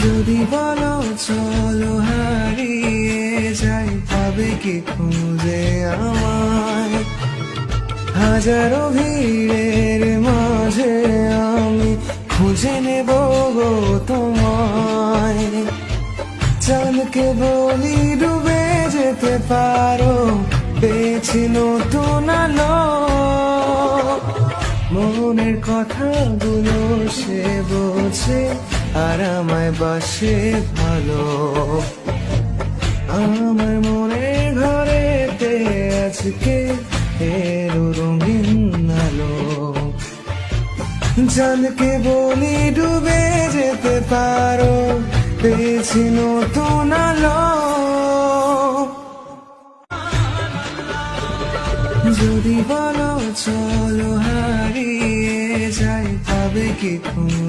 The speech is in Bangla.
যদি বলো চলো হারিয়ে যাই, পাবে কি খুঁজে আমায়? হাজারো ভিড়ের মাঝে আমি খুঁজে নেব গো তোমায়। চাঁদকে বলি ডুবে যেতে পারো, পেয়েছি নতুন আলো। মনের কথাগুলো সে বোঝে, আর আমায় বাসে ভালো। আমার মনের ঘরেতে আজকে এলো রঙিন আলো। চাঁদকে বলি ডুবে যেতে পারো, পেয়েছি নতুন আলো। যদি বলো চলো হারিয়ে যাই, পাবে কি খুঁজে